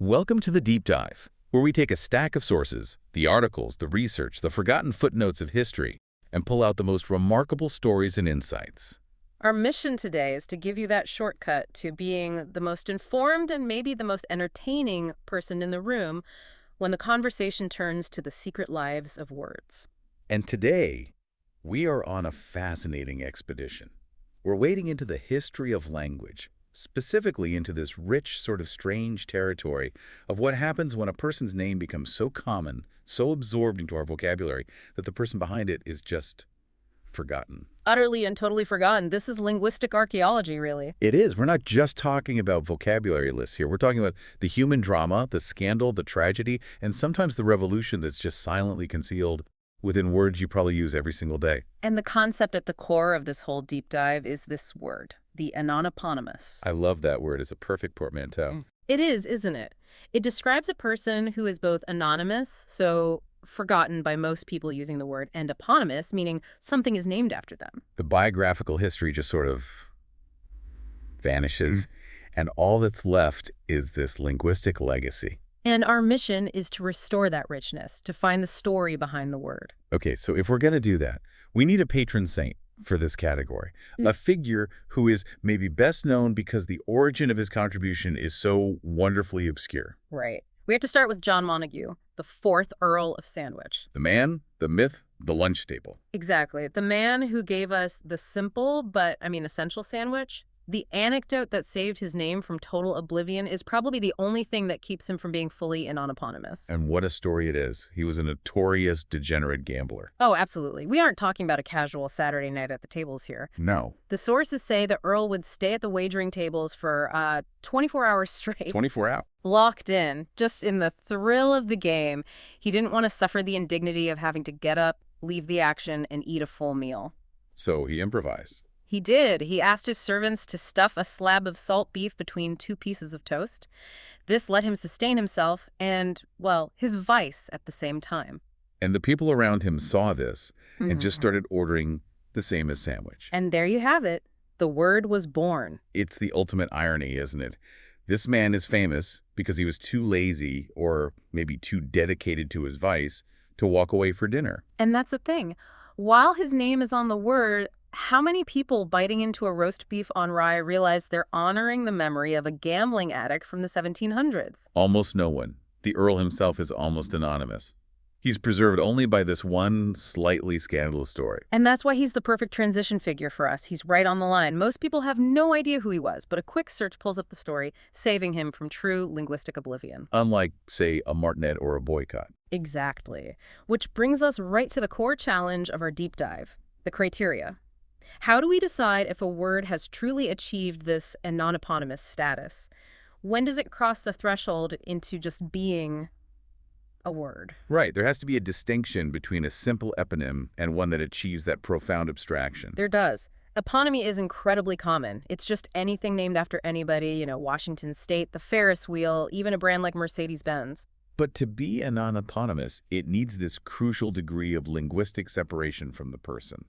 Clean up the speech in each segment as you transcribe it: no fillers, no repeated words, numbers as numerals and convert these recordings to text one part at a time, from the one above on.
Welcome to the Deep Dive, where we take a stack of sources, the articles, the research, the forgotten footnotes of history, and pull out the most remarkable stories and insights. Our mission today is to give you that shortcut to being the most informed and maybe the most entertaining person in the room when the conversation turns to the secret lives of words. And today, we are on a fascinating expedition. We're wading into the history of language, specifically into this rich, sort of strange territory of what happens when a person's name becomes so common, so absorbed into our vocabulary, that the person behind it is just forgotten. Utterly and totally forgotten. This is linguistic archaeology, really. It is. We're not just talking about vocabulary lists here. We're talking about the human drama, the scandal, the tragedy, and sometimes the revolution that's just silently concealed within words you probably use every single day. And the concept at the core of this whole deep dive is this word, the anonyponymous. I love that word. It's a perfect portmanteau. It is, isn't it? It describes a person who is both anonymous, so forgotten by most people using the word, and eponymous, meaning something is named after them. The biographical history just sort of vanishes, and all that's left is this linguistic legacy. And our mission is to restore that richness, to find the story behind the word. Okay, so if we're going to do that, we need a patron saint for this category, a figure who is maybe best known because the origin of his contribution is so wonderfully obscure. Right. We have to start with John Montagu, the 4th Earl of Sandwich. The man, the myth, the lunch staple. Exactly. The man who gave us the simple but, essential sandwich. The anecdote that saved his name from total oblivion is probably the only thing that keeps him from being fully anonyponymous. And what a story it is. He was a notorious degenerate gambler. Oh, absolutely. We aren't talking about a casual Saturday night at the tables here. No. The sources say the Earl would stay at the wagering tables for 24 hours straight. 24 hours. Locked in, just in the thrill of the game. He didn't want to suffer the indignity of having to get up, leave the action, and eat a full meal. So he improvised. He did. He asked his servants to stuff a slab of salt beef between 2 pieces of toast. This let him sustain himself and, well, his vice at the same time. And the people around him saw this and just started ordering the same as sandwich. And there you have it. The word was born. It's the ultimate irony, isn't it? This man is famous because he was too lazy or maybe too dedicated to his vice to walk away for dinner. And that's the thing. While his name is on the word, how many people biting into a roast beef on rye realize they're honoring the memory of a gambling addict from the 1700s? Almost no one. The Earl himself is almost anonymous. He's preserved only by this one slightly scandalous story. And that's why he's the perfect transition figure for us. He's right on the line. Most people have no idea who he was, but a quick search pulls up the story, saving him from true linguistic oblivion. Unlike, say, a martinet or a boycott. Exactly. Which brings us right to the core challenge of our deep dive, the criteria. How do we decide if a word has truly achieved this anonyponymous status? When does it cross the threshold into just being a word? Right. There has to be a distinction between a simple eponym and one that achieves that profound abstraction. There does. Eponymy is incredibly common. It's just anything named after anybody, Washington State, the Ferris wheel, even a brand like Mercedes-Benz. But to be anonyponymous, it needs this crucial degree of linguistic separation from the person.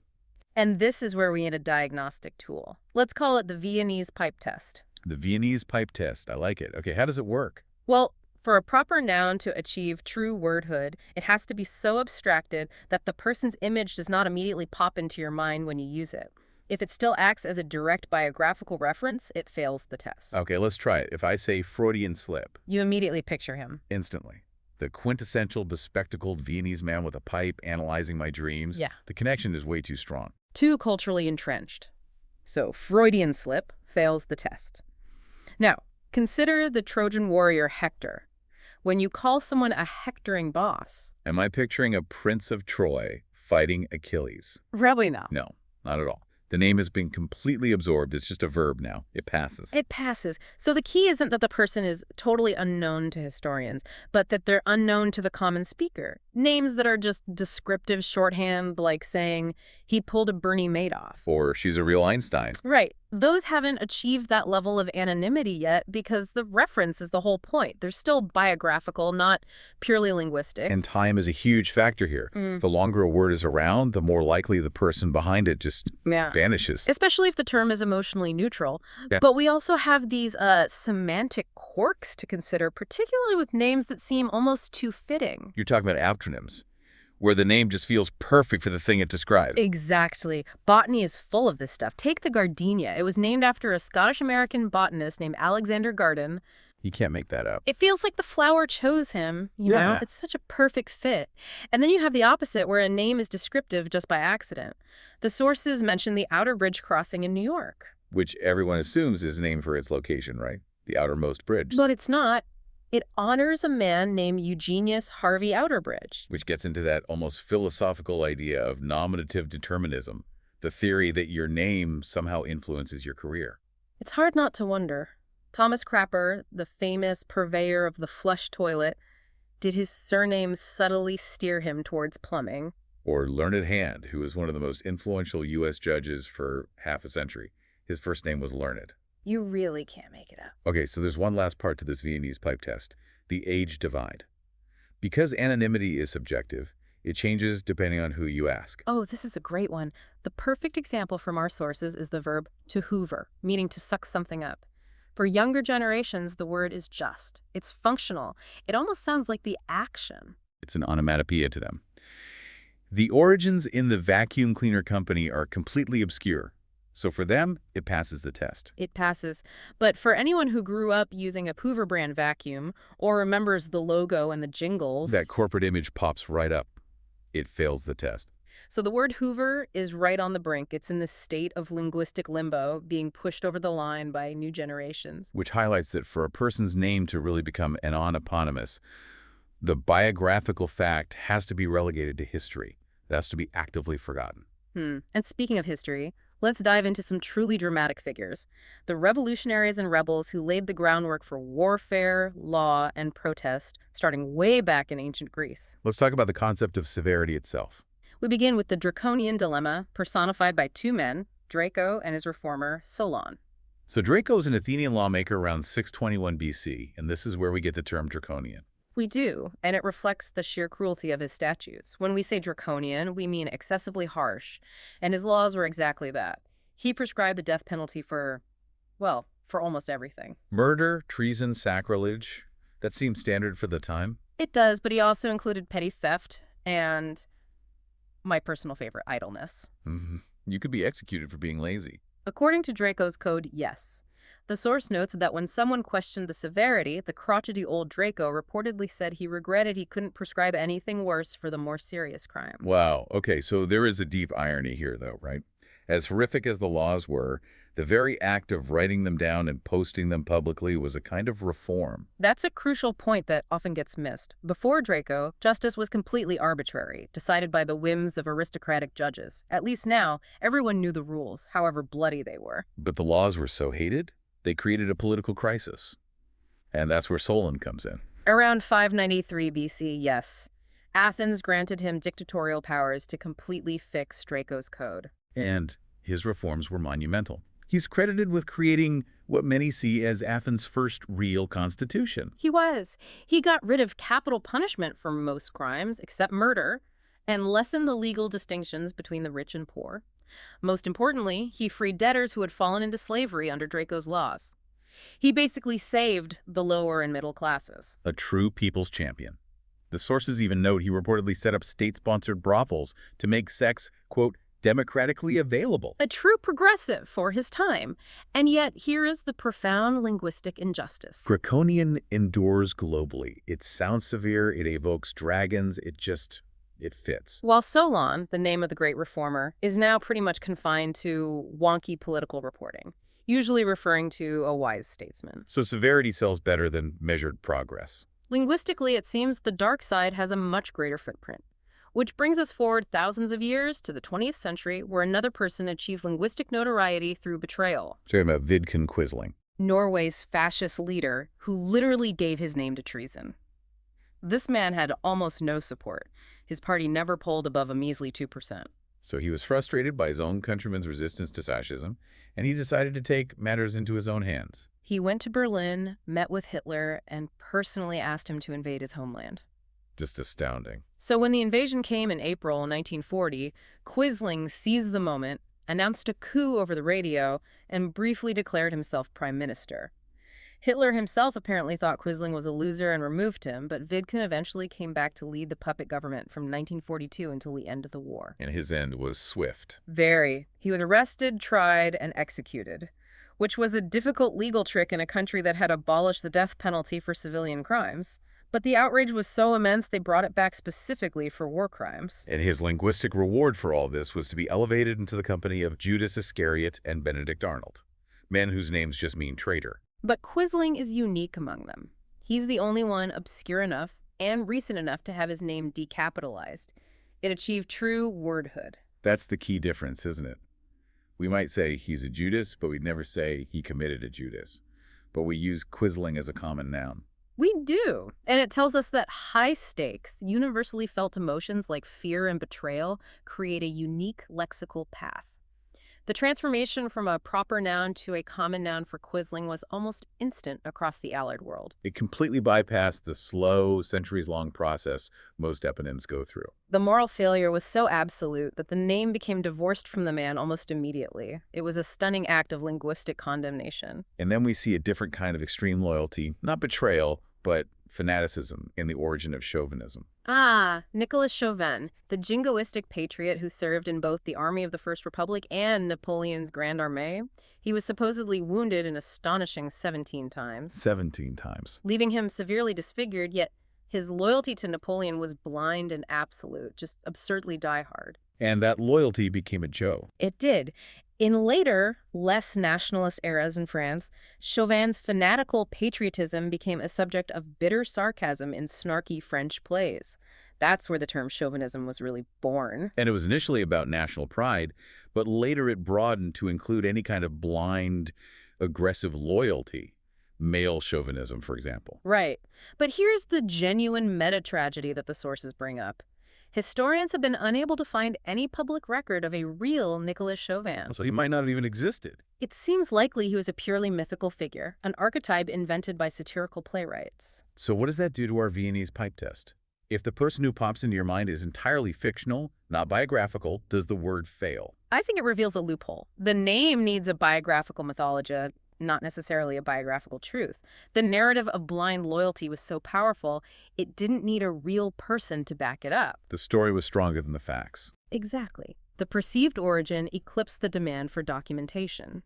And this is where we need a diagnostic tool. Let's call it the Viennese pipe test. The Viennese pipe test. I like it. Okay, how does it work? Well, for a proper noun to achieve true wordhood, it has to be so abstracted that the person's image does not immediately pop into your mind when you use it. If it still acts as a direct biographical reference, it fails the test. Okay, let's try it. If I say Freudian slip. You immediately picture him. Instantly. The quintessential bespectacled Viennese man with a pipe analyzing my dreams. Yeah. The connection is way too strong. Too culturally entrenched. So Freudian slip fails the test. Now, consider the Trojan warrior Hector. When you call someone a hectoring boss... Am I picturing a prince of Troy fighting Achilles? Probably not. No, not at all. The name has been completely absorbed. It's just a verb now. It passes. It passes. So the key isn't that the person is totally unknown to historians, but that they're unknown to the common speaker. Names that are just descriptive shorthand, like saying, he pulled a Bernie Madoff. Or she's a real Einstein. Right. Those haven't achieved that level of anonymity yet because the reference is the whole point. They're still biographical, not purely linguistic. And time is a huge factor here. Mm, The longer a word is around, the more likely the person behind it just yeah. vanishes. Especially if the term is emotionally neutral. Yeah. But we also have these semantic quirks to consider, particularly with names that seem almost too fitting. You're talking about aptonyms, where the name just feels perfect for the thing it describes. Exactly. Botany is full of this stuff. Take the gardenia. It was named after a Scottish-American botanist named Alexander Garden. You can't make that up. It feels like the flower chose him, you know? Yeah. It's such a perfect fit. And then you have the opposite, where a name is descriptive just by accident. The sources mention the Outer Bridge crossing in New York. Which everyone assumes is named for its location, right? The outermost bridge. But it's not. It honors a man named Eugenius Harvey Outerbridge. Which gets into that almost philosophical idea of nominative determinism, the theory that your name somehow influences your career. It's hard not to wonder. Thomas Crapper, the famous purveyor of the flush toilet, did his surname subtly steer him towards plumbing? Or Learned Hand, who was one of the most influential U.S. judges for half a century. His first name was Learned. You really can't make it up. Okay, so there's one last part to this Viennese pipe test, the age divide. Because anonymity is subjective, it changes depending on who you ask. Oh, this is a great one. The perfect example from our sources is the verb to hoover, meaning to suck something up. For younger generations, the word is just. It's functional. It almost sounds like the action. It's an onomatopoeia to them. The origins in the vacuum cleaner company are completely obscure. So for them, it passes the test. It passes. But for anyone who grew up using a Hoover brand vacuum or remembers the logo and the jingles... That corporate image pops right up. It fails the test. So the word Hoover is right on the brink. It's in this state of linguistic limbo, being pushed over the line by new generations. Which highlights that for a person's name to really become anonyponymous, the biographical fact has to be relegated to history. It has to be actively forgotten. And speaking of history, let's dive into some truly dramatic figures. The revolutionaries and rebels who laid the groundwork for warfare, law, and protest, starting way back in ancient Greece. Let's talk about the concept of severity itself. We begin with the draconian dilemma, personified by two men, Draco and his reformer, Solon. So Draco is an Athenian lawmaker around 621 BC, and this is where we get the term draconian. We do, and it reflects the sheer cruelty of his statutes. When we say draconian, we mean excessively harsh, and his laws were exactly that. He prescribed the death penalty for, well, for almost everything. Murder, treason, sacrilege, that seems standard for the time. It does, but he also included petty theft and, my personal favorite, idleness. You could be executed for being lazy. According to Draco's code, yes. The source notes that when someone questioned the severity, the crotchety old Draco reportedly said he regretted he couldn't prescribe anything worse for the more serious crime. Wow. Okay, so there is a deep irony here, though, right? As horrific as the laws were, the very act of writing them down and posting them publicly was a kind of reform. That's a crucial point that often gets missed. Before Draco, justice was completely arbitrary, decided by the whims of aristocratic judges. At least now, everyone knew the rules, however bloody they were. But the laws were so hated, they created a political crisis. And that's where Solon comes in. Around 593 BC, yes. Athens granted him dictatorial powers to completely fix Draco's code. And his reforms were monumental. He's credited with creating what many see as Athens' first real constitution. He was. He got rid of capital punishment for most crimes, except murder, and lessened the legal distinctions between the rich and poor. Most importantly, he freed debtors who had fallen into slavery under Draco's laws. He basically saved the lower and middle classes. A true people's champion. The sources even note he reportedly set up state-sponsored brothels to make sex, quote, democratically available. A true progressive for his time. And yet, here is the profound linguistic injustice. Draconian endures globally. It sounds severe, it evokes dragons, it fits. While Solon, the name of the great reformer, is now pretty much confined to wonky political reporting, usually referring to a wise statesman. So severity sells better than measured progress. Linguistically, it seems the dark side has a much greater footprint. Which brings us forward thousands of years to the 20th century, where another person achieved linguistic notoriety through betrayal. Talking about Vidkun Quisling. Norway's fascist leader, who literally gave his name to treason. This man had almost no support. His party never polled above a measly 2%. So he was frustrated by his own countrymen's resistance to fascism, and he decided to take matters into his own hands. He went to Berlin, met with Hitler, and personally asked him to invade his homeland. Just astounding. So when the invasion came in April 1940, Quisling seized the moment, announced a coup over the radio, and briefly declared himself prime minister. Hitler himself apparently thought Quisling was a loser and removed him, but Vidkun eventually came back to lead the puppet government from 1942 until the end of the war. And his end was swift. Very. He was arrested, tried, and executed, which was a difficult legal trick in a country that had abolished the death penalty for civilian crimes. But the outrage was so immense they brought it back specifically for war crimes. And his linguistic reward for all this was to be elevated into the company of Judas Iscariot and Benedict Arnold, men whose names just mean traitor. But Quisling is unique among them. He's the only one obscure enough and recent enough to have his name decapitalized. It achieved true wordhood. That's the key difference, isn't it? We might say he's a Judas, but we'd never say he committed a Judas. But we use Quisling as a common noun. We do. And it tells us that high stakes, universally felt emotions like fear and betrayal create a unique lexical path. The transformation from a proper noun to a common noun for Quisling was almost instant across the Allied world. It completely bypassed the slow, centuries-long process most eponyms go through. The moral failure was so absolute that the name became divorced from the man almost immediately. It was a stunning act of linguistic condemnation. And then we see a different kind of extreme loyalty, not betrayal, but fanaticism in the origin of chauvinism. Nicolas Chauvin, the jingoistic patriot who served in both the army of the First Republic and Napoleon's Grande Armée. He was supposedly wounded an astonishing 17 times. 17 times. Leaving him severely disfigured, yet his loyalty to Napoleon was blind and absolute, just absurdly diehard. And that loyalty became a joke. It did. In later, less nationalist eras in France, Chauvin's fanatical patriotism became a subject of bitter sarcasm in snarky French plays. That's where the term chauvinism was really born. And it was initially about national pride, but later it broadened to include any kind of blind, aggressive loyalty. Male chauvinism, for example. Right. But here's the genuine meta-tragedy that the sources bring up. Historians have been unable to find any public record of a real Nicolas Chauvin. So he might not have even existed. It seems likely he was a purely mythical figure, an archetype invented by satirical playwrights. So what does that do to our Viennese pipe test? If the person who pops into your mind is entirely fictional, not biographical, does the word fail? I think it reveals a loophole. The name needs a biographical mythology, not necessarily a biographical truth. The narrative of blind loyalty was so powerful, it didn't need a real person to back it up. The story was stronger than the facts. Exactly. The perceived origin eclipsed the demand for documentation.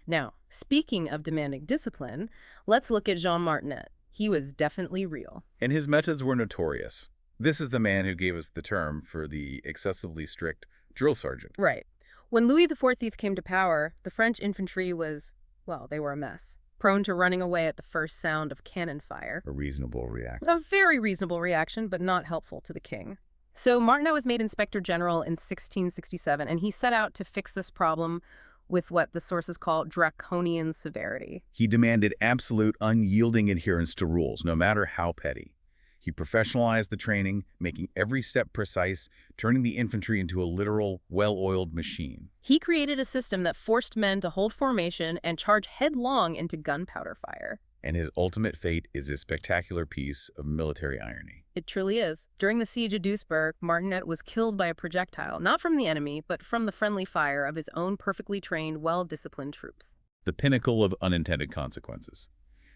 Now, speaking of demanding discipline, let's look at Jean Martinet. He was definitely real. And his methods were notorious. This is the man who gave us the term for the excessively strict drill sergeant. Right. When Louis XIV came to power, the French infantry was, well, they were a mess, prone to running away at the first sound of cannon fire. A reasonable reaction. A very reasonable reaction, but not helpful to the king. So Martinet was made Inspector General in 1667, and he set out to fix this problem with what the sources call draconian severity. He demanded absolute, unyielding adherence to rules, no matter how petty. He professionalized the training, making every step precise, turning the infantry into a literal, well-oiled machine. He created a system that forced men to hold formation and charge headlong into gunpowder fire. And his ultimate fate is a spectacular piece of military irony. It truly is. During the siege of Duisburg, Martinet was killed by a projectile, not from the enemy, but from the friendly fire of his own perfectly trained, well-disciplined troops. The pinnacle of unintended consequences.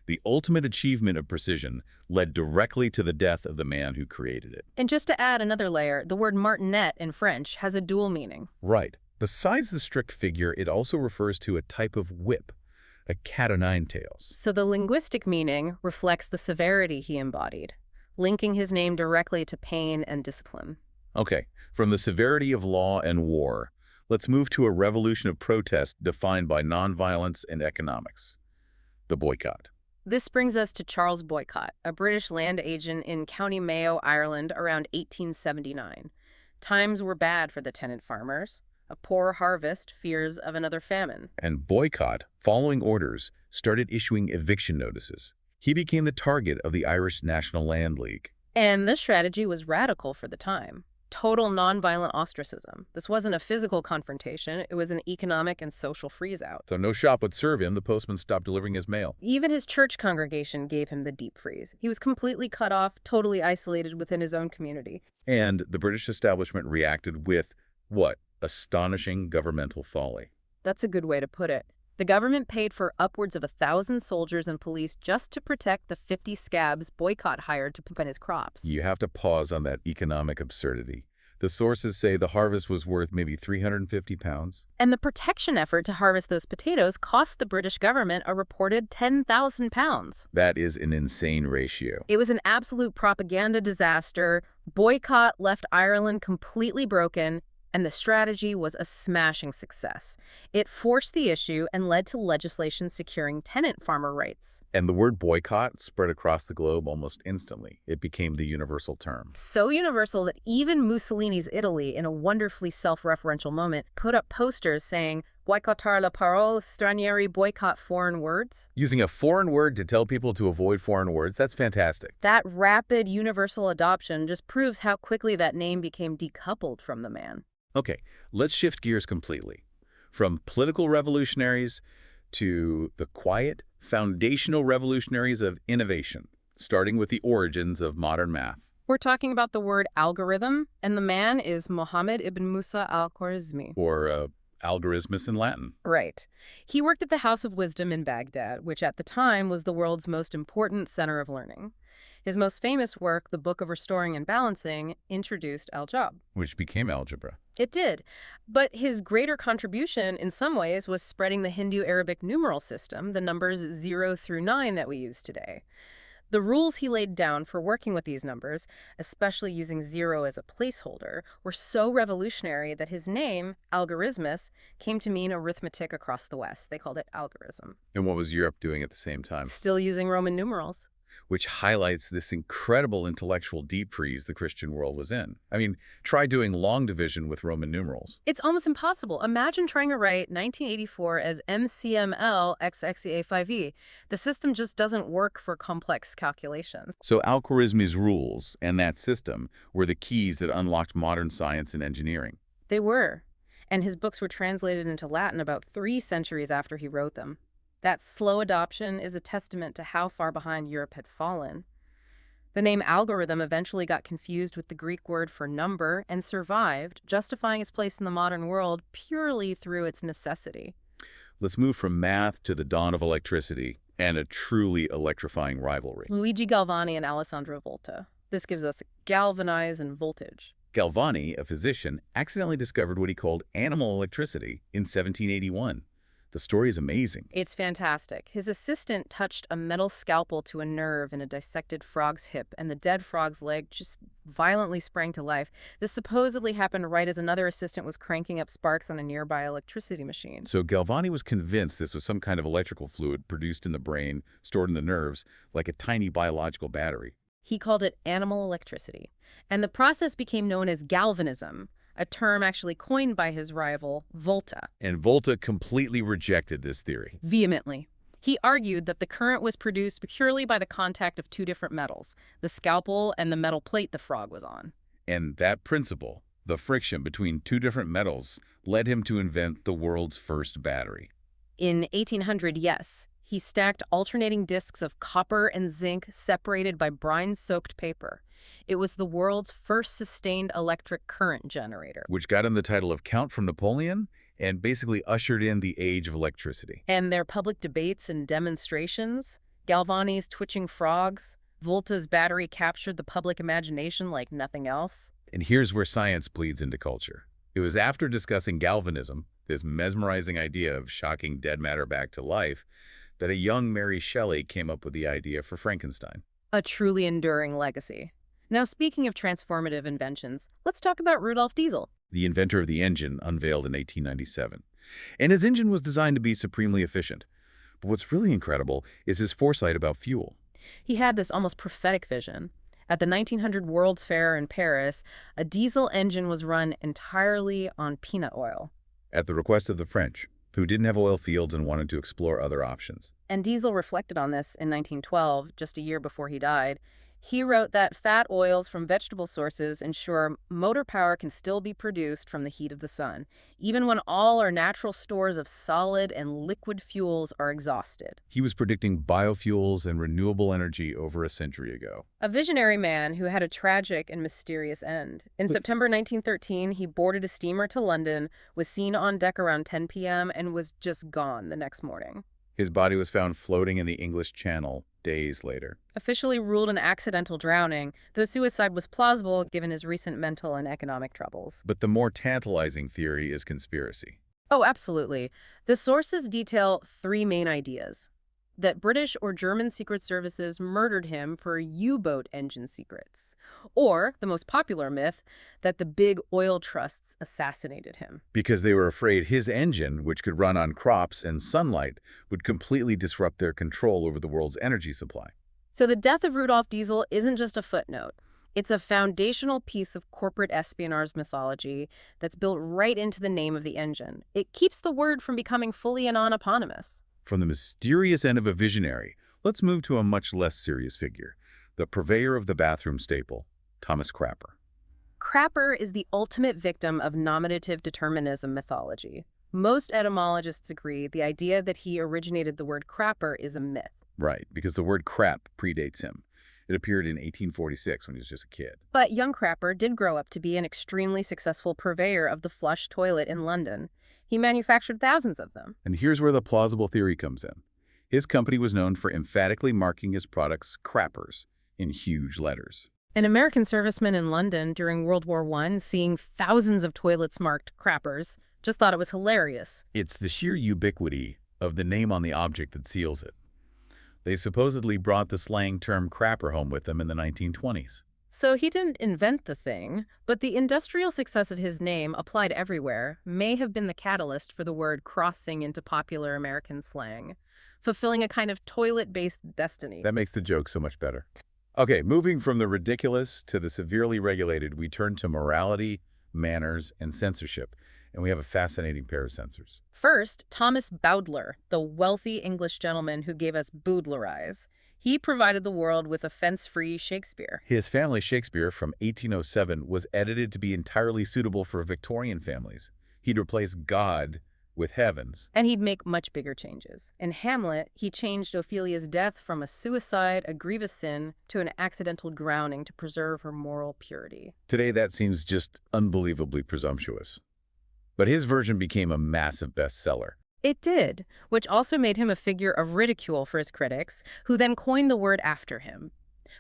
The ultimate achievement of precision led directly to the death of the man who created it. And just to add another layer, the word martinet in French has a dual meaning. Right. Besides the strict figure, it also refers to a type of whip, a cat o' nine tails. So the linguistic meaning reflects the severity he embodied, linking his name directly to pain and discipline. Okay, from the severity of law and war, let's move to a revolution of protest defined by nonviolence and economics. The boycott. This brings us to Charles Boycott, a British land agent in County Mayo, Ireland, around 1879. Times were bad for the tenant farmers. A poor harvest, fears of another famine. And Boycott, following orders, started issuing eviction notices. He became the target of the Irish National Land League. And this strategy was radical for the time. Total nonviolent ostracism. This wasn't a physical confrontation, it was an economic and social freeze-out. So no shop would serve him. The postman stopped delivering his mail. Even his church congregation gave him the deep freeze. He was completely cut off, totally isolated within his own community. And the British establishment reacted with, what? Astonishing governmental folly. That's a good way to put it. The government paid for upwards of 1,000 soldiers and police just to protect the 50 scabs Boycott hired to poop on his crops. You have to pause on that economic absurdity. The sources say the harvest was worth maybe 350 pounds. And the protection effort to harvest those potatoes cost the British government a reported 10,000 pounds. That is an insane ratio. It was an absolute propaganda disaster. Boycott left Ireland completely broken, and the strategy was a smashing success. It forced the issue and led to legislation securing tenant farmer rights. And the word boycott spread across the globe almost instantly. It became the universal term. So universal that even Mussolini's Italy, in a wonderfully self-referential moment, put up posters saying, "Boycottar la parole stranieri," boycott foreign words. Using a foreign word to tell people to avoid foreign words, that's fantastic. That rapid universal adoption just proves how quickly that name became decoupled from the man. Okay, let's shift gears completely. From political revolutionaries to the quiet, foundational revolutionaries of innovation, starting with the origins of modern math. We're talking about the word algorithm, and the man is Mohammed ibn Musa al-Khwarizmi. Or algorithmus in Latin. Right. He worked at the House of Wisdom in Baghdad, which at the time was the world's most important center of learning. His most famous work, The Book of Restoring and Balancing, introduced algebra. Which became algebra. It did. But his greater contribution, in some ways, was spreading the Hindu-Arabic numeral system, the numbers 0 through 9 that we use today. The rules he laid down for working with these numbers, especially using 0 as a placeholder, were so revolutionary that his name, algorithmus, came to mean arithmetic across the West. They called it algorithm. And what was Europe doing at the same time? Still using Roman numerals. Which highlights this incredible intellectual deep freeze the Christian world was in. I mean, try doing long division with Roman numerals. It's almost impossible. Imagine trying to write 1984 as MCML XXEA5E. The system just doesn't work for complex calculations. So Al-Khwarizmi's rules and that system were the keys that unlocked modern science and engineering. They were. And his books were translated into Latin about 3 centuries after he wrote them. That slow adoption is a testament to how far behind Europe had fallen. The name algorithm eventually got confused with the Greek word for number and survived, justifying its place in the modern world purely through its necessity. Let's move from math to the dawn of electricity and a truly electrifying rivalry. Luigi Galvani and Alessandro Volta. This gives us galvanize and voltage. Galvani, a physician, accidentally discovered what he called animal electricity in 1781. The story is amazing. It's fantastic. His assistant touched a metal scalpel to a nerve in a dissected frog's hip, and the dead frog's leg just violently sprang to life. This supposedly happened right as another assistant was cranking up sparks on a nearby electricity machine. So Galvani was convinced this was some kind of electrical fluid produced in the brain, stored in the nerves, like a tiny biological battery. He called it animal electricity, and the process became known as galvanism, a term actually coined by his rival, Volta. And Volta completely rejected this theory. Vehemently. He argued that the current was produced purely by the contact of 2 different metals, the scalpel and the metal plate the frog was on. And that principle, the friction between 2 different metals, led him to invent the world's first battery. In 1800, yes, he stacked alternating discs of copper and zinc separated by brine-soaked paper. It was the world's first sustained electric current generator. Which got him the title of Count from Napoleon and basically ushered in the age of electricity. And their public debates and demonstrations, Galvani's twitching frogs, Volta's battery captured the public imagination like nothing else. And here's where science bleeds into culture. It was after discussing galvanism, this mesmerizing idea of shocking dead matter back to life, that a young Mary Shelley came up with the idea for Frankenstein. A truly enduring legacy. Now, speaking of transformative inventions, let's talk about Rudolf Diesel. The inventor of the engine, unveiled in 1897. And his engine was designed to be supremely efficient. But what's really incredible is his foresight about fuel. He had this almost prophetic vision. At the 1900 World's Fair in Paris, a diesel engine was run entirely on peanut oil. At the request of the French, who didn't have oil fields and wanted to explore other options. And Diesel reflected on this in 1912, just a year before he died. He wrote that fat oils from vegetable sources ensure motor power can still be produced from the heat of the sun, even when all our natural stores of solid and liquid fuels are exhausted. He was predicting biofuels and renewable energy over a century ago. A visionary man who had a tragic and mysterious end. In September 1913, he boarded a steamer to London, was seen on deck around 10 p.m., and was just gone the next morning. His body was found floating in the English Channel days later. Officially ruled an accidental drowning, though suicide was plausible given his recent mental and economic troubles. But the more tantalizing theory is conspiracy. Oh, absolutely. The sources detail three main ideas: that British or German secret services murdered him for U-boat engine secrets, or, the most popular myth, that the big oil trusts assassinated him. Because they were afraid his engine, which could run on crops and sunlight, would completely disrupt their control over the world's energy supply. So the death of Rudolf Diesel isn't just a footnote. It's a foundational piece of corporate espionage mythology that's built right into the name of the engine. It keeps the word from becoming fully anonyponymous. From the mysterious end of a visionary, let's move to a much less serious figure, the purveyor of the bathroom staple, Thomas Crapper. Crapper is the ultimate victim of nominative determinism mythology. Most etymologists agree the idea that he originated the word crapper is a myth. Right, because the word crap predates him. It appeared in 1846 when he was just a kid. But young Crapper did grow up to be an extremely successful purveyor of the flush toilet in London. He manufactured thousands of them. And here's where the plausible theory comes in. His company was known for emphatically marking his products crappers in huge letters. An American serviceman in London during World War I, seeing thousands of toilets marked crappers, just thought it was hilarious. It's the sheer ubiquity of the name on the object that seals it. They supposedly brought the slang term crapper home with them in the 1920s. So he didn't invent the thing, but the industrial success of his name applied everywhere may have been the catalyst for the word crossing into popular American slang, fulfilling a kind of toilet-based destiny. That makes the joke so much better. Okay, moving from the ridiculous to the severely regulated, we turn to morality, manners, and censorship, and we have a fascinating pair of censors. First, Thomas Bowdler, the wealthy English gentleman who gave us Bowdlerize. He provided the world with offense-free Shakespeare. His family Shakespeare from 1807 was edited to be entirely suitable for Victorian families. He'd replace God with heavens. And he'd make much bigger changes. In Hamlet, he changed Ophelia's death from a suicide, a grievous sin, to an accidental drowning to preserve her moral purity. Today, that seems just unbelievably presumptuous. But his version became a massive bestseller. It did, which also made him a figure of ridicule for his critics, who then coined the word after him.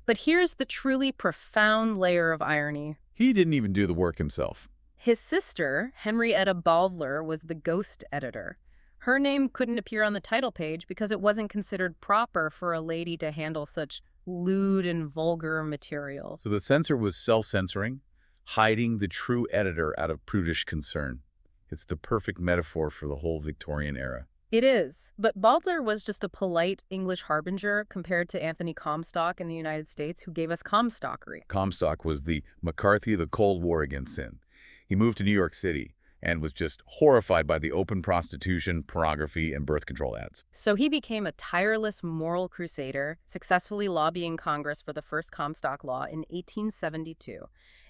But here's the truly profound layer of irony. He didn't even do the work himself. His sister, Henrietta Bowdler, was the ghost editor. Her name couldn't appear on the title page because it wasn't considered proper for a lady to handle such lewd and vulgar material. So the censor was self-censoring, hiding the true editor out of prudish concern. It's the perfect metaphor for the whole Victorian era. It is, but Bowdler was just a polite English harbinger compared to Anthony Comstock in the United States, who gave us Comstockery. Comstock was the McCarthy of the Cold War against sin. He moved to New York City and was just horrified by the open prostitution, pornography, and birth control ads. So he became a tireless moral crusader, successfully lobbying Congress for the first Comstock Law in 1872.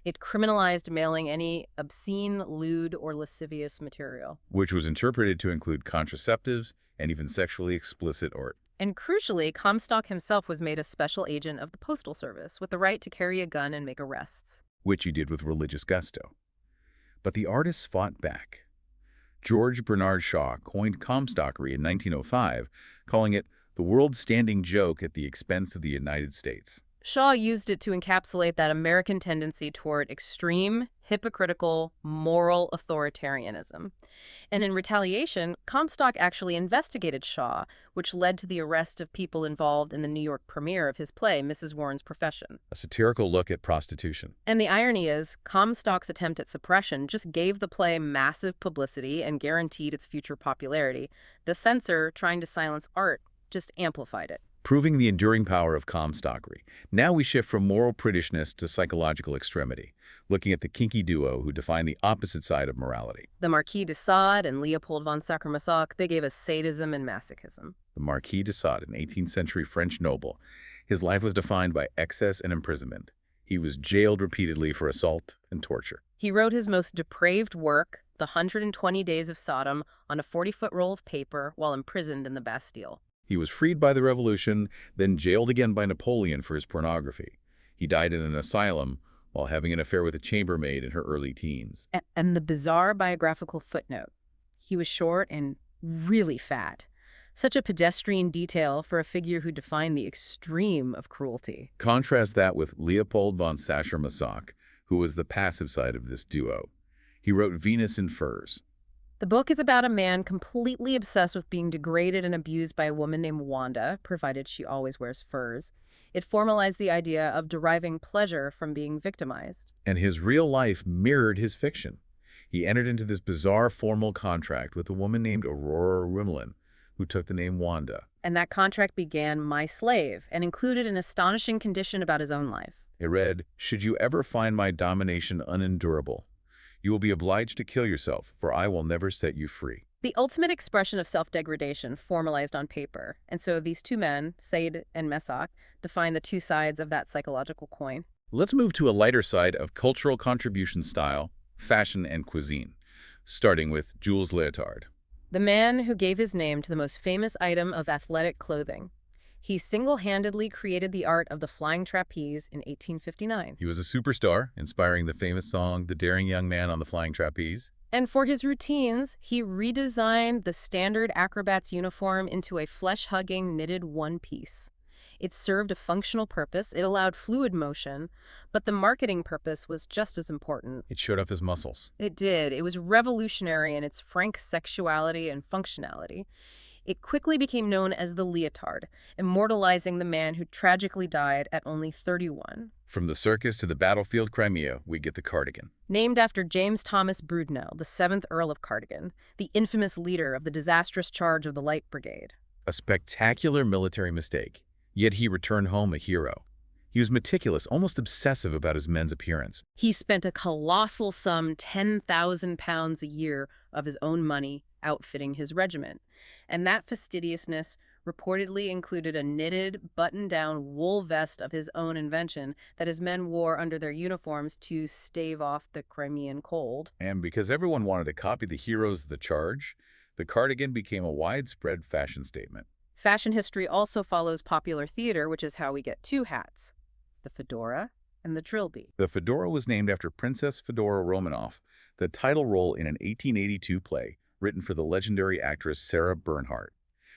It criminalized mailing any obscene, lewd, or lascivious material. Which was interpreted to include contraceptives and even sexually explicit art. And crucially, Comstock himself was made a special agent of the Postal Service with the right to carry a gun and make arrests. Which he did with religious gusto. But the artists fought back. George Bernard Shaw coined Comstockery in 1905, calling it the world's standing joke at the expense of the United States. Shaw used it to encapsulate that American tendency toward extreme, hypocritical, moral authoritarianism. And in retaliation, Comstock actually investigated Shaw, which led to the arrest of people involved in the New York premiere of his play, Mrs. Warren's Profession. A satirical look at prostitution. And the irony is, Comstock's attempt at suppression just gave the play massive publicity and guaranteed its future popularity. The censor, trying to silence art, just amplified it. Proving the enduring power of Comstockery. Now we shift from moral prudishness to psychological extremity, looking at the kinky duo who define the opposite side of morality. The Marquis de Sade and Leopold von Sacher-Masoch, they gave us sadism and masochism. The Marquis de Sade, an 18th century French noble, His life was defined by excess and imprisonment. He was jailed repeatedly for assault and torture. He wrote his most depraved work, The 120 Days of Sodom, on a 40-foot roll of paper while imprisoned in the Bastille. He was freed by the Revolution, then jailed again by Napoleon for his pornography. He died in an asylum while having an affair with a chambermaid in her early teens. And the bizarre biographical footnote. He was short and really fat. Such a pedestrian detail for a figure who defined the extreme of cruelty. Contrast that with Leopold von Sacher-Masoch, who was the passive side of this duo. He wrote Venus in Furs. The book is about a man completely obsessed with being degraded and abused by a woman named Wanda, provided she always wears furs. It formalized the idea of deriving pleasure from being victimized. And his real life mirrored his fiction. He entered into this bizarre formal contract with a woman named Aurora Rimmelin, who took the name Wanda. And that contract began My Slave and included an astonishing condition about his own life. It read, "Should you ever find my domination unendurable, you will be obliged to kill yourself, for I will never set you free." The ultimate expression of self-degradation formalized on paper. And so these two men, Said and Masoch, define the two sides of that psychological coin. Let's move to a lighter side of cultural contribution style, fashion, and cuisine, starting with Jules Léotard. The man who gave his name to the most famous item of athletic clothing. He single-handedly created the art of the flying trapeze in 1859. He was a superstar, inspiring the famous song, "The Daring Young Man on the Flying Trapeze." And for his routines, he redesigned the standard acrobat's uniform into a flesh-hugging knitted one-piece. It served a functional purpose, it allowed fluid motion, but the marketing purpose was just as important. It showed off his muscles. It did. It was revolutionary in its frank sexuality and functionality. It quickly became known as the leotard, immortalizing the man who tragically died at only 31. From the circus to the battlefield Crimea, we get the cardigan. Named after James Thomas Brudenell, the 7th Earl of Cardigan, the infamous leader of the disastrous charge of the Light Brigade. A spectacular military mistake, yet he returned home a hero. He was meticulous, almost obsessive about his men's appearance. He spent a colossal sum, £10,000 a year, of his own money outfitting his regiment. And that fastidiousness reportedly included a knitted, button-down wool vest of his own invention that his men wore under their uniforms to stave off the Crimean cold. And because everyone wanted to copy the heroes of the charge, the cardigan became a widespread fashion statement. Fashion history also follows popular theater, which is how we get two hats, the fedora and the trilby. The fedora was named after Princess Fedora Romanov, the title role in an 1882 play written for the legendary actress Sarah Bernhardt.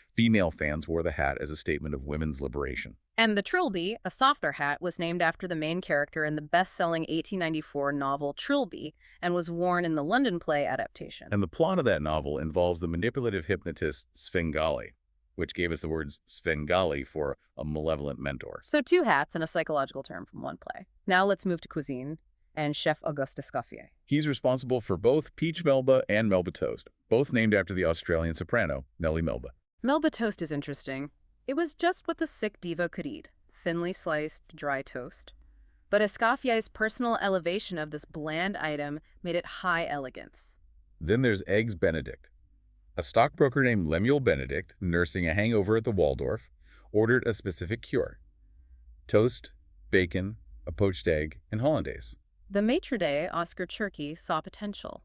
Female fans wore the hat as a statement of women's liberation. And the trilby, a softer hat, was named after the main character in the best-selling 1894 novel Trilby and was worn in the London play adaptation. And the plot of that novel involves the manipulative hypnotist Svengali, which gave us the words Svengali for a malevolent mentor. So two hats and a psychological term from one play. Now let's move to cuisine and Chef Auguste Escoffier. He's responsible for both peach Melba and Melba toast, both named after the Australian soprano, Nellie Melba. Melba toast is interesting. It was just what the sick diva could eat, thinly sliced, dry toast. But Escoffier's personal elevation of this bland item made it high elegance. Then there's Eggs Benedict. A stockbroker named Lemuel Benedict, nursing a hangover at the Waldorf, ordered a specific cure: toast, bacon, a poached egg, and hollandaise. The maitre d', Oscar Churkey, saw potential.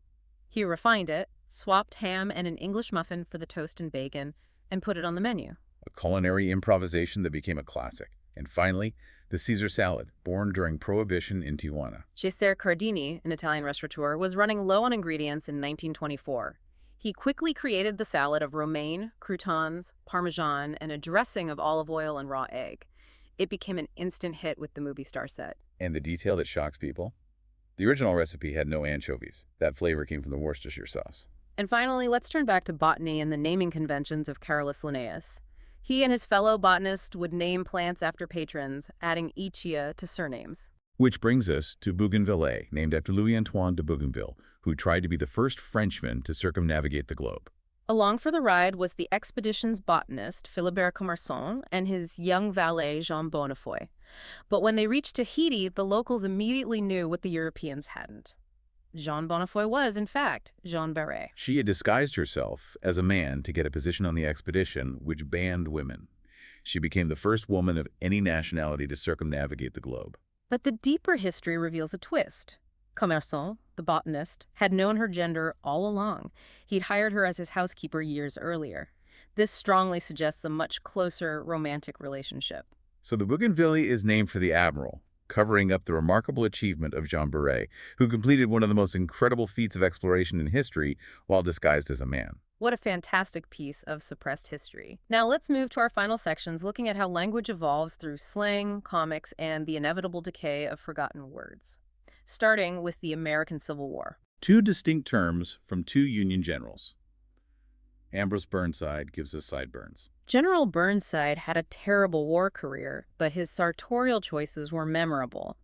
He refined it, swapped ham and an English muffin for the toast and bacon, and put it on the menu. A culinary improvisation that became a classic. And finally, the Caesar salad, born during Prohibition in Tijuana. Cesare Cardini, an Italian restaurateur, was running low on ingredients in 1924. He quickly created the salad of romaine, croutons, parmesan, and a dressing of olive oil and raw egg. It became an instant hit with the movie star set. And the detail that shocks people? The original recipe had no anchovies. That flavor came from the Worcestershire sauce. And finally, let's turn back to botany and the naming conventions of Carolus Linnaeus. He and his fellow botanists would name plants after patrons, adding ischia to surnames. Which brings us to Bougainville, named after Louis-Antoine de Bougainville, who tried to be the first Frenchman to circumnavigate the globe. Along for the ride was the expedition's botanist, Philibert Commerson, and his young valet, Jean Bonnefoy. But when they reached Tahiti, the locals immediately knew what the Europeans hadn't. Jean Bonnefoy was, in fact, Jean Barret. She had disguised herself as a man to get a position on the expedition, which banned women. She became the first woman of any nationality to circumnavigate the globe. But the deeper history reveals a twist. Commerçant, the botanist, had known her gender all along. He'd hired her as his housekeeper years earlier. This strongly suggests a much closer romantic relationship. So the Bougainville is named for the admiral, covering up the remarkable achievement of Jean Beret, who completed one of the most incredible feats of exploration in history while disguised as a man. What a fantastic piece of suppressed history. Now let's move to our final sections, looking at how language evolves through slang, comics, and the inevitable decay of forgotten words. Starting with the American Civil War. Two distinct terms from two Union generals. Ambrose Burnside gives us sideburns. General Burnside had a terrible war career, but his sartorial choices were memorable.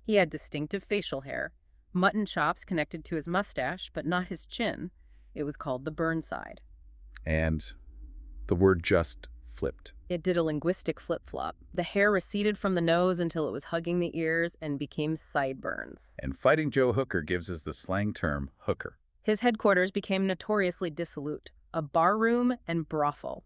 He had distinctive facial hair, mutton chops connected to his mustache, but not his chin. It was called the Burnside. And the word just flipped. It did a linguistic flip-flop. The hair receded from the nose until it was hugging the ears and became sideburns. And Fighting Joe Hooker gives us the slang term hooker. His headquarters became notoriously dissolute, a barroom and brothel.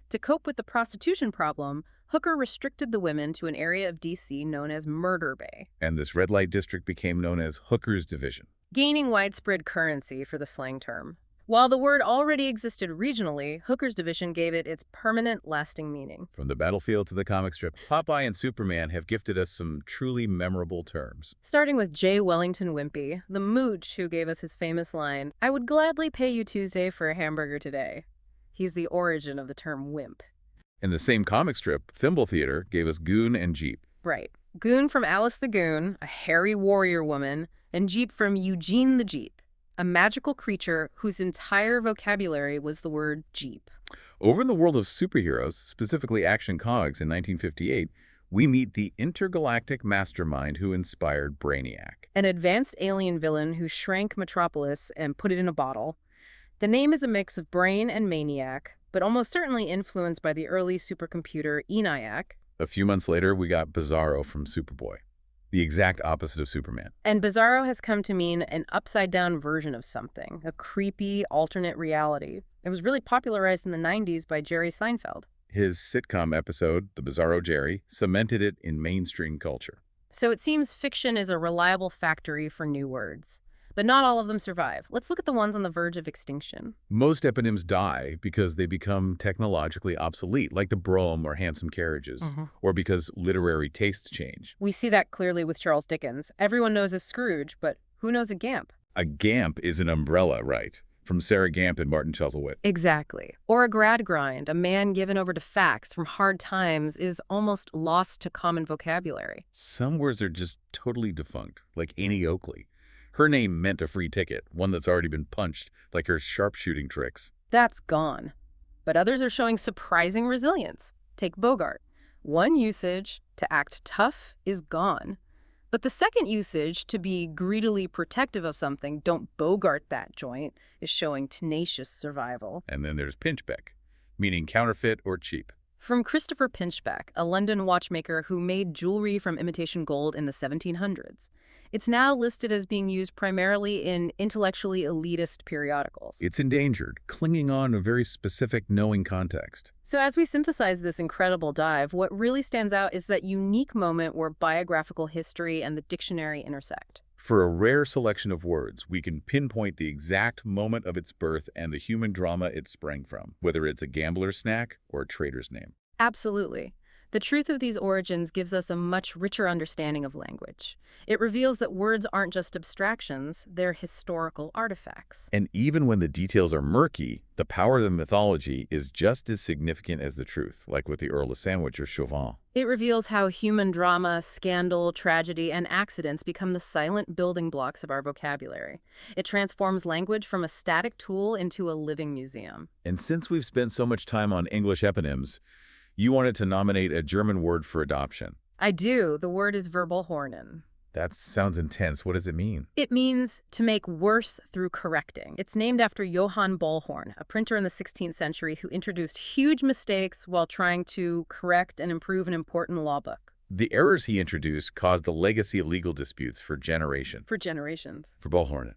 To cope with the prostitution problem, Hooker restricted the women to an area of D.C. known as Murder Bay. And this red light district became known as Hooker's Division, gaining widespread currency for the slang term. While the word already existed regionally, Hooker's Division gave it its permanent, lasting meaning. From the battlefield to the comic strip, Popeye and Superman have gifted us some truly memorable terms. Starting with J. Wellington Wimpy, the mooch who gave us his famous line, "I would gladly pay you Tuesday for a hamburger today." He's the origin of the term wimp. In the same comic strip, Thimble Theater gave us Goon and Jeep. Right. Goon from Alice the Goon, a hairy warrior woman, and Jeep from Eugene the Jeep, a magical creature whose entire vocabulary was the word Jeep. Over in the world of superheroes, specifically Action Comics in 1958, we meet the intergalactic mastermind who inspired Brainiac. An advanced alien villain who shrank Metropolis and put it in a bottle. The name is a mix of brain and maniac, but almost certainly influenced by the early supercomputer ENIAC. A few months later, we got Bizarro from Superboy, the exact opposite of Superman. And Bizarro has come to mean an upside-down version of something, a creepy, alternate reality. It was really popularized in the 90s by Jerry Seinfeld. His sitcom episode, The Bizarro Jerry, cemented it in mainstream culture. So it seems fiction is a reliable factory for new words. But not all of them survive. Let's look at the ones on the verge of extinction. Most eponyms die because they become technologically obsolete, like the brougham or handsome carriages, or because literary tastes change. We see that clearly with Charles Dickens. Everyone knows a Scrooge, but who knows a Gamp? A gamp is an umbrella, right? From Sarah Gamp and Martin Chuzzlewit. Exactly. Or a Gradgrind, a man given over to facts from hard times, is almost lost to common vocabulary. Some words are just totally defunct, like Annie Oakley. Her name meant a free ticket, one that's already been punched, like her sharpshooting tricks. That's gone. But others are showing surprising resilience. Take Bogart. One usage, to act tough, is gone. But the second usage, to be greedily protective of something, don't Bogart that joint, is showing tenacious survival. And then there's pinchbeck, meaning counterfeit or cheap. From Christopher Pinchbeck, a London watchmaker who made jewelry from imitation gold in the 1700s. It's now listed as being used primarily in intellectually elitist periodicals. It's endangered, clinging on a very specific knowing context. So as we synthesize this incredible dive, what really stands out is that unique moment where biographical history and the dictionary intersect. For a rare selection of words, we can pinpoint the exact moment of its birth and the human drama it sprang from, whether it's a gambler's snack or a trader's name. Absolutely. The truth of these origins gives us a much richer understanding of language. It reveals that words aren't just abstractions, they're historical artifacts. And even when the details are murky, the power of the mythology is just as significant as the truth, like with the Earl of Sandwich or Chauvin. It reveals how human drama, scandal, tragedy, and accidents become the silent building blocks of our vocabulary. It transforms language from a static tool into a living museum. And since we've spent so much time on English eponyms, you wanted to nominate a German word for adoption. I do. The word is Verballhornen. That sounds intense. What does it mean? It means to make worse through correcting. It's named after Johann Ballhorn, a printer in the 16th century who introduced huge mistakes while trying to correct and improve an important law book. The errors he introduced caused a legacy of legal disputes for generations. For generations. For Ballhornen.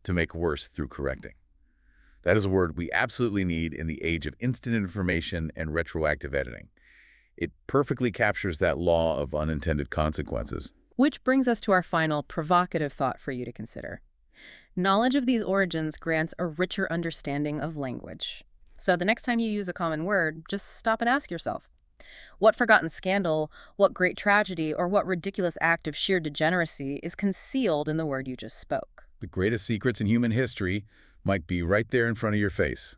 To make worse through correcting. That is a word we absolutely need in the age of instant information and retroactive editing. It perfectly captures that law of unintended consequences. Which brings us to our final provocative thought for you to consider. Knowledge of these origins grants a richer understanding of language. So the next time you use a common word, just stop and ask yourself, what forgotten scandal, what great tragedy, or what ridiculous act of sheer degeneracy is concealed in the word you just spoke? The greatest secrets in human history might be right there in front of your face.